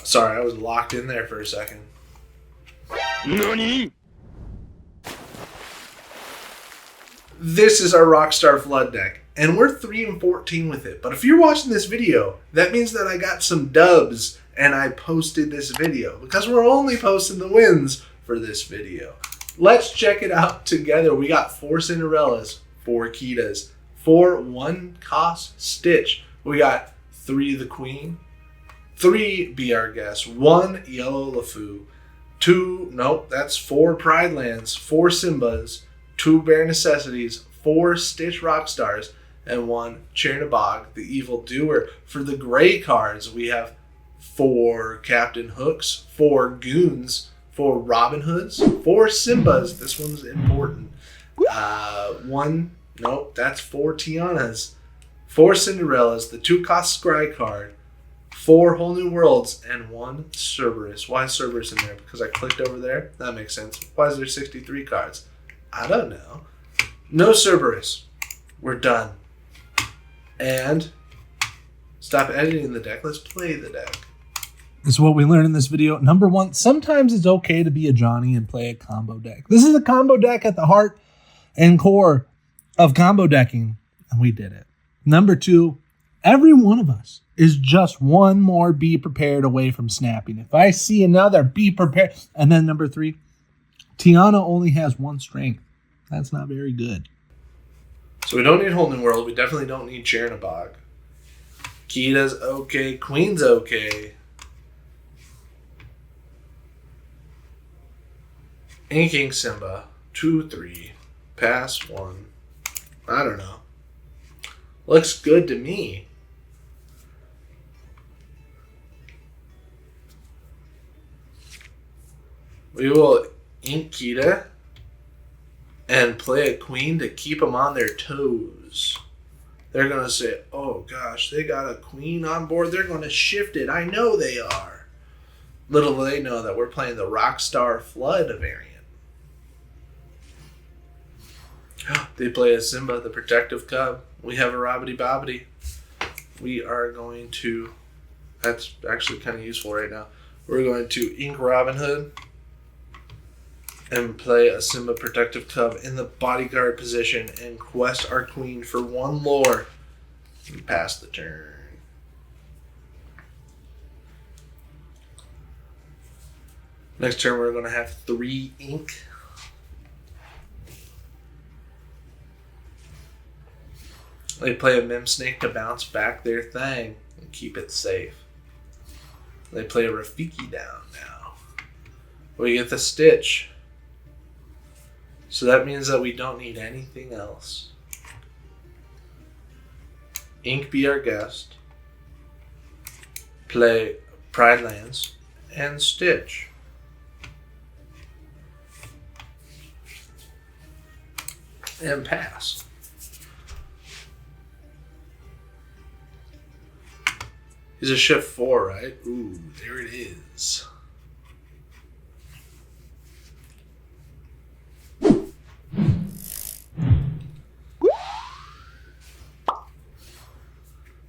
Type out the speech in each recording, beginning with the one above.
Sorry, I was locked in there for a second. NANI?! This is our Rockstar Flood deck, and we're 3-14 with it. But if you're watching this video, that means that I got some dubs and I posted this video, because we're only posting the wins for this video. Let's check it out together. We got 4 Cinderellas, 4 Kitas, 4 1-cost Stitch. We got 3 The Queen, 3 Be Our Guest, 1 Yellow LeFou, 4 Pride Lands, 4 Simbas, 2 Bare Necessities, 4 Stitch Rockstars, and 1 Chernabog, the Evil Doer. For the gray cards, we have 4 Captain Hooks, 4 Goons, 4 Robin Hoods, 4 Simbas. This one's important. 4 Tianas, 4 Cinderellas, the 2-cost Scry card, 4 Whole New Worlds, and 1 Cerberus. Why is Cerberus in there? Because I clicked over there? That makes sense. Why is there 63 cards? I don't know. No Cerberus. We're done. And stop editing the deck. Let's play the deck. This is what we learned in this video. Number 1, sometimes it's okay to be a Johnny and play a combo deck. This is a combo deck at the heart and core of combo decking, and we did it. Number 2, every one of us is just one more be prepared away from snapping. If I see another, be prepared. And then number 3, Tiana only has 1 strength. That's not very good. So we don't need Whole New World. We definitely don't need Chernabog. Kita's okay. Queen's okay. Inking Simba. 2, 3. Pass 1. I don't know. Looks good to me. We will ink Kita and play a queen to keep them on their toes. They're going to say, oh gosh, they got a queen on board. They're going to shift it. I know they are. Little do they know that we're playing the Rockstar Flood variant. They play a Simba, the Protective Cub. We have a Robbity Bobbity. We are going to... That's actually kind of useful right now. We're going to ink Robin Hood and play a Simba Protective Cub in the bodyguard position and quest our queen for 1 lore and pass the turn. Next turn we're going to have 3 ink. They play a Mim Snake to bounce back their thing and keep it safe. They play a Rafiki down now. We get the Stitch. So that means that we don't need anything else. Ink Be Our Guest. Play Pride Lands and Stitch. And pass. He's a shift 4, right? Ooh, there it is.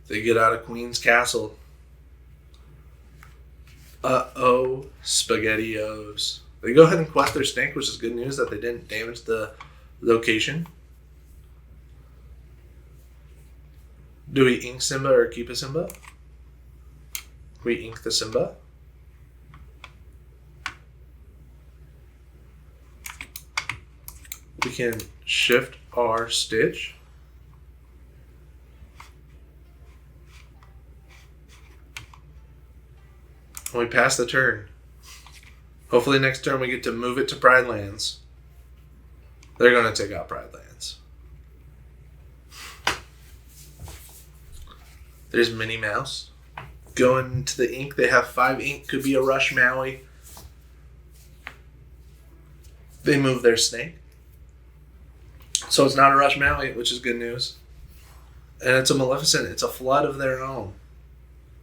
They get out of Queen's Castle. Uh-oh, SpaghettiOs. They go ahead and quest their snake, which is good news that they didn't damage the location. Do we ink Simba or keep a Simba? We ink the Simba. We can shift our Stitch. And we pass the turn. Hopefully next turn we get to move it to Pride Lands. They're going to take out Pride Lands. There's Minnie Mouse. Going to the ink, they have 5 ink. Could be a Rush Maui. They move their snake. So it's not a Rush Maui, which is good news. And it's a Maleficent. It's a flood of their own.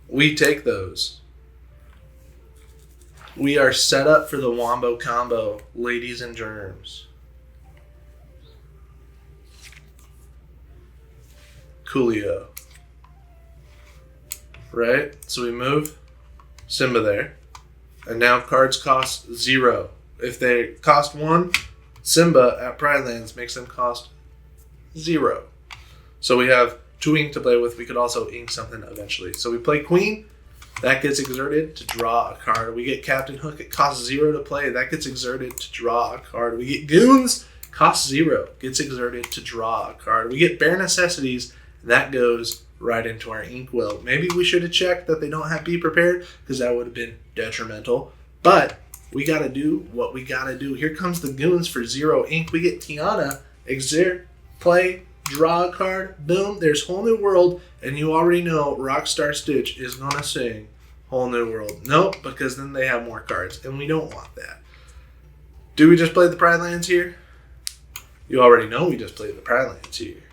We take those. We are set up for the Wombo combo, ladies and germs. Coolio. Right? So we move. Simba there. And now cards cost 0. If they cost 1, Simba at Pride Lands makes them cost 0. So we have 2 ink to play with. We could also ink something eventually. So we play Queen. That gets exerted to draw a card. We get Captain Hook. It costs 0 to play. That gets exerted to draw a card. We get Goons. Costs 0. Gets exerted to draw a card. We get Bare Necessities. That goes right into our Inkwell. Maybe we should have checked that they don't have Be Prepared, because that would have been detrimental. But we got to do what we got to do. Here comes the Goons for 0 ink. We get Tiana, exert, play, draw a card, boom, there's Whole New World, and you already know Rockstar Stitch is going to sing Whole New World. Nope, because then they have more cards, and we don't want that. Do we just play the Pride Lands here? You already know we just played the Pride Lands here.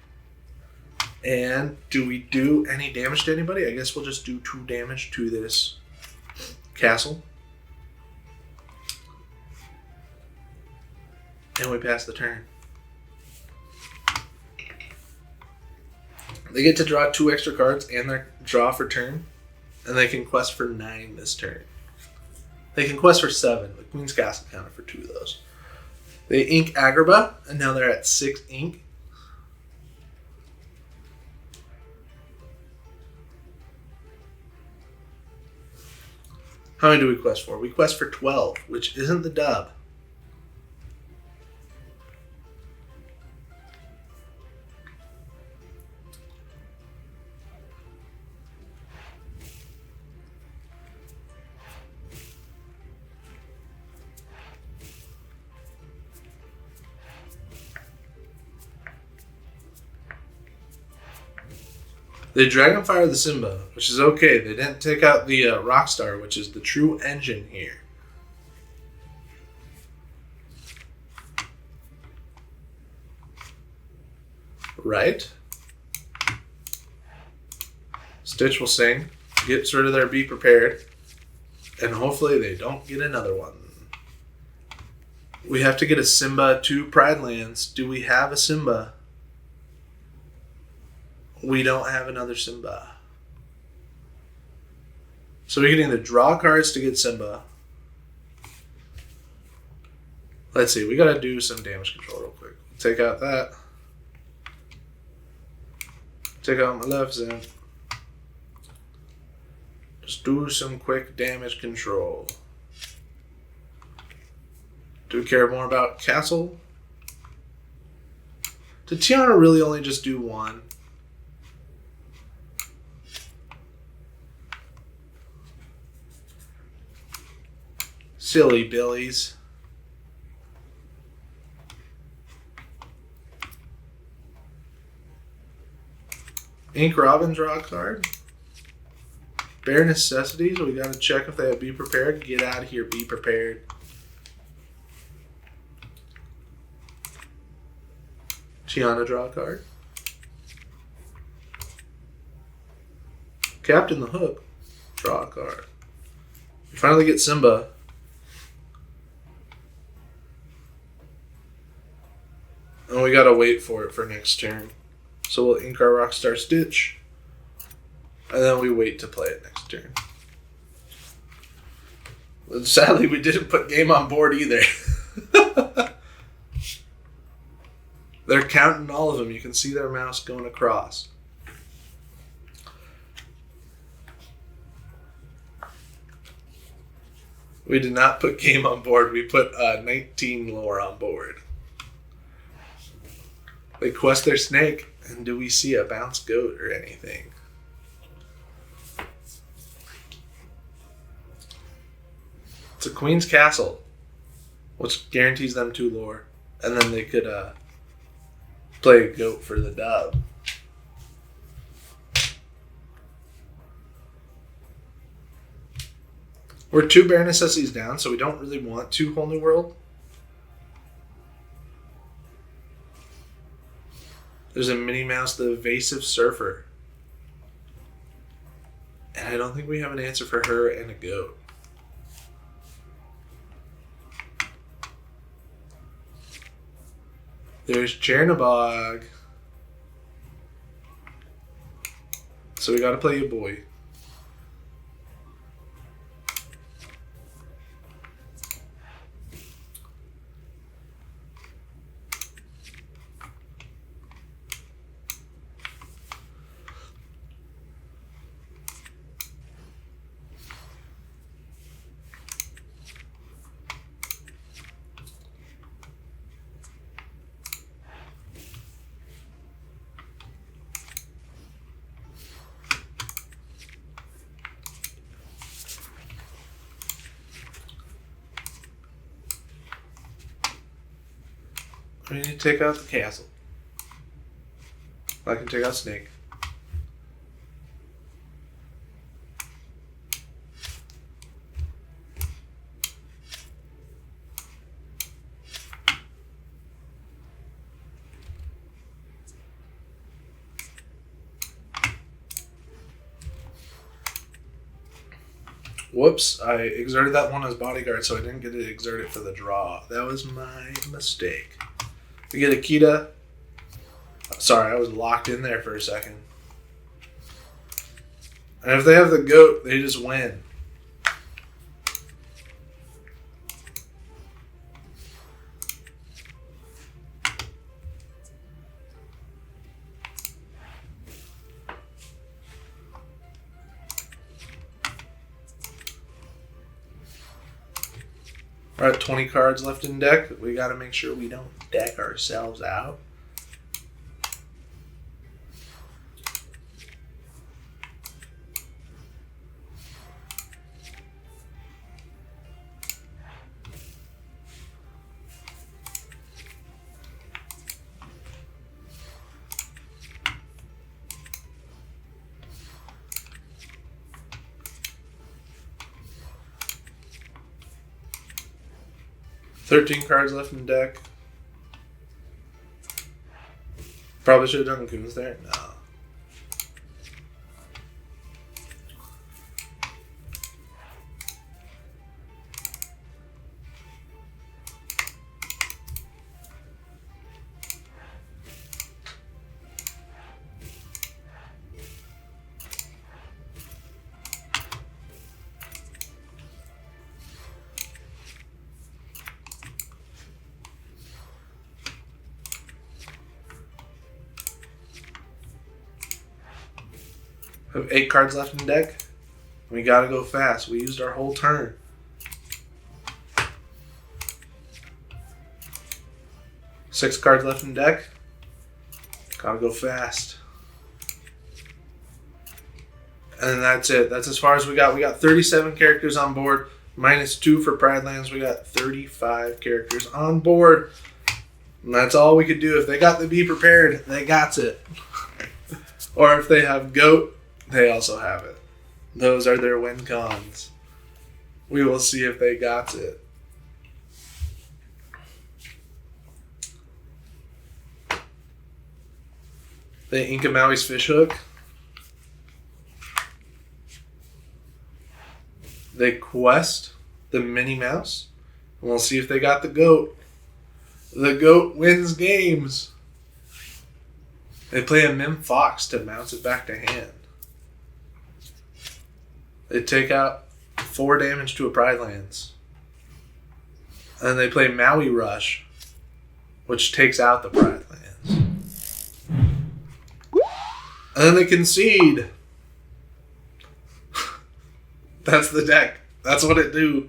And do we do any damage to anybody? I guess we'll just do 2 damage to this castle. And we pass the turn. They get to draw 2 extra cards and their draw for turn. And they can quest for 9 this turn. They can quest for 7. The Queen's Castle counted for 2 of those. They ink Agrabah, and now they're at 6 ink. How many do we quest for? We quest for 12, which isn't the dub. They Dragonfire the Simba, which is okay. They didn't take out the Rockstar, which is the true engine here. Right? Stitch will sing, gets rid of their Be Prepared, and hopefully they don't get another one. We have to get a Simba to Pride Lands. Do we have a Simba? We don't have another Simba. So we can either draw cards to get Simba. Let's see, we gotta do some damage control real quick. Take out that. Take out my left Zen. Just do some quick damage control. Do we care more about Castle? Did Tiana really only just do 1? Silly Billies. Ink Robin, draw a card. Bare Necessities, we gotta check if they have Be Prepared. Get out of here, Be Prepared. Tiana, draw a card. Captain the Hook, draw a card. We finally get Simba. And we gotta wait for it for next turn. So we'll ink our Rockstar Stitch. And then we wait to play it next turn. And sadly, we didn't put game on board either. They're counting all of them. You can see their mouse going across. We did not put game on board. We put 19 lore on board. They quest their snake, and do we see a bounce goat or anything? It's a Queen's Castle, which guarantees them 2 lore, and then they could play a goat for the dub. We're 2 Bare Necessities down, so we don't really want 2 Whole New World. There's a Minnie Mouse, the Evasive Surfer. And I don't think we have an answer for her and a goat. There's Chernabog. So we gotta play a boy. We need to take out the castle. I can take out Snake. Whoops, I exerted that one as bodyguard, so I didn't get to exert it for the draw. That was my mistake. We get Akita. Sorry, I was locked in there for a second. And if they have the goat, they just win. We're at 20 cards left in deck. We got to make sure we don't deck ourselves out. Thirteen cards left in deck. Probably should have done Goons there. No. We have 8 cards left in deck. We gotta go fast. We used our whole turn. Six cards left in deck. Gotta go fast. And that's it. That's as far as we got. We got 37 characters on board. -2 for Pride Lands. We got 35 characters on board. And that's all we could do. If they got the Be Prepared, they got it. Or if they have Goat, they also have it. Those are their win cons. We will see if they got it. They Inca Maui's Fishhook. They Quest the Minnie Mouse. And we'll see if they got the Goat. The Goat wins games. They play a Mim Fox to bounce it back to hand. They take out 4 damage to a Pride Lands. And they play Maui Rush, which takes out the Pride Lands. And then they concede. That's the deck. That's what it do.